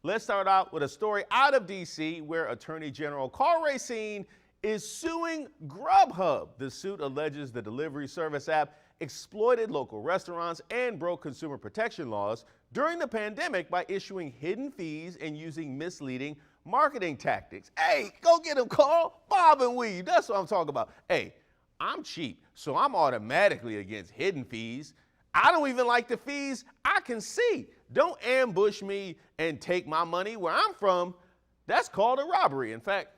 Let's start out with a story out of D.C. where Attorney General Karl Racine is suing Grubhub. The suit alleges the delivery service app exploited local restaurants and broke consumer protection laws during the pandemic by issuing hidden fees and using misleading marketing tactics. Hey, go get them, Carl. Bob and weave. That's what I'm talking about. Hey, I'm cheap, so I'm automatically against hidden fees. I don't even like the fees I can see. Don't ambush me and take my money where I'm from. That's called a robbery. In fact,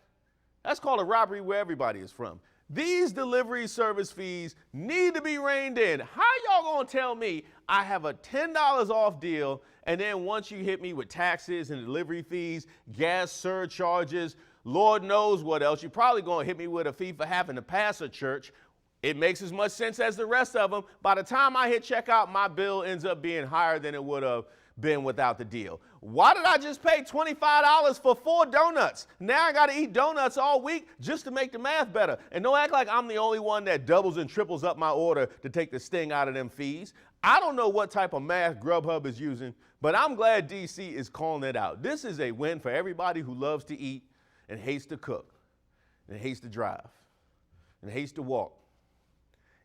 that's called a robbery where everybody is from. These delivery service fees need to be reined in. How y'all gonna tell me I have a $10 off deal, and then once you hit me with taxes and delivery fees, gas surcharges, Lord knows what else, you're probably gonna hit me with a fee for having to pass a church. It makes as much sense as the rest of them. By the time I hit checkout, my bill ends up being higher than it would have been without the deal. Why did I just pay $25 for 4 donuts? Now I gotta eat donuts all week just to make the math better. And don't act like I'm the only one that doubles and triples up my order to take the sting out of them fees. I don't know what type of math Grubhub is using, but I'm glad DC is calling it out. This is a win for everybody who loves to eat and hates to cook, and hates to drive, and hates to walk,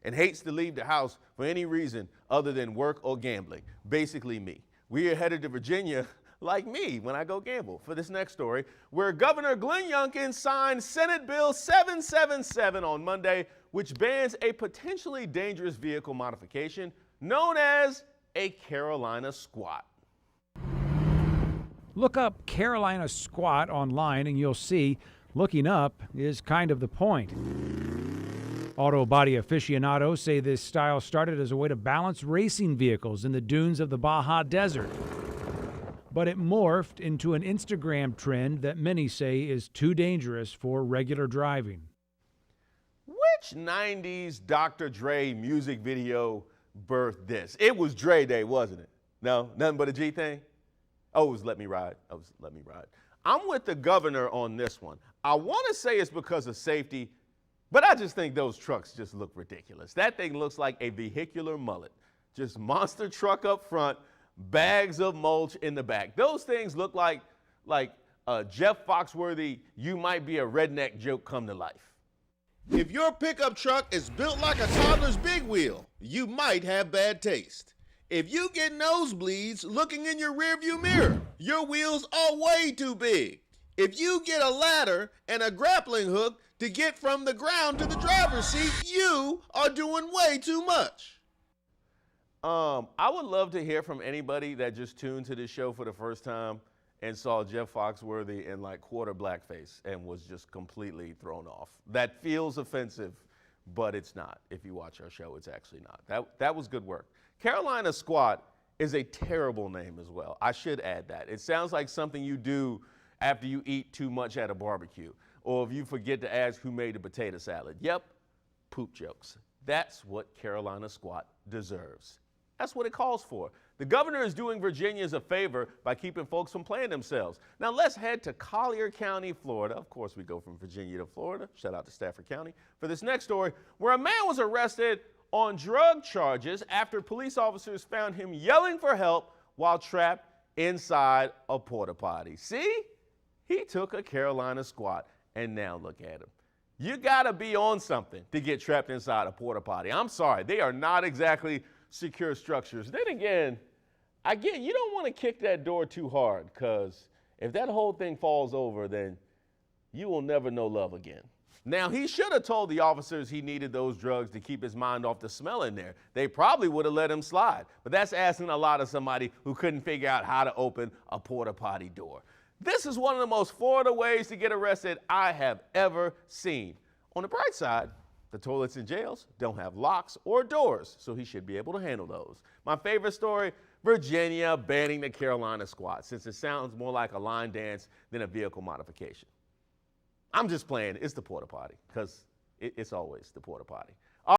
and hates to leave the house for any reason other than work or gambling. Basically me. We are headed to Virginia, like me, when I go gamble, for this next story, where Governor Glenn Youngkin signed Senate Bill 777 on Monday, which bans a potentially dangerous vehicle modification known as a Carolina squat. Look up Carolina squat online and you'll see looking up is kind of the point. Auto body aficionados say this style started as a way to balance racing vehicles in the dunes of the Baja Desert. But it morphed into an Instagram trend that many say is too dangerous for regular driving. Which 90s Dr. Dre music video birthed this? It was Dre Day, wasn't it? No? Nothing but a G thing? Oh, it was Let Me Ride. Oh, it was Let Me Ride. I'm with the governor on this one. I want to say it's because of safety, but I just think those trucks just look ridiculous. That thing looks like a vehicular mullet. Just monster truck up front, bags of mulch in the back. Those things look like Jeff Foxworthy, you might be a redneck joke come to life. If your pickup truck is built like a toddler's big wheel, you might have bad taste. If you get nosebleeds looking in your rearview mirror, your wheels are way too big. If you get a ladder and a grappling hook to get from the ground to the driver's seat, you are doing way too much. I would love to hear from anybody that just tuned to this show for the first time and saw Jeff Foxworthy in like quarter blackface and was just completely thrown off. That feels offensive, but it's not. If you watch our show, it's actually not. That was good work. Carolina squat is a terrible name as well. I should add that. It sounds like something you do after you eat too much at a barbecue, or if you forget to ask who made the potato salad. Yep, poop jokes. That's what Carolina squat deserves. That's what it calls for. The governor is doing Virginians a favor by keeping folks from playing themselves. Now let's head to Collier County, Florida. Of course, we go from Virginia to Florida. Shout out to Stafford County for this next story, where a man was arrested on drug charges after police officers found him yelling for help while trapped inside a porta potty. See? He took a Carolina squat, and now look at him. You gotta be on something to get trapped inside a porta potty. I'm sorry, they are not exactly secure structures. Then again, you don't want to kick that door too hard, because if that whole thing falls over, then you will never know love again. Now, he should have told the officers he needed those drugs to keep his mind off the smell in there. They probably would have let him slide, but that's asking a lot of somebody who couldn't figure out how to open a porta potty door. This is one of the most Florida ways to get arrested I have ever seen. On the bright side, the toilets in jails don't have locks or doors, so he should be able to handle those. My favorite story, Virginia banning the Carolina squat, since it sounds more like a line dance than a vehicle modification. I'm just playing, it's the porta potty, because it's always the porta potty.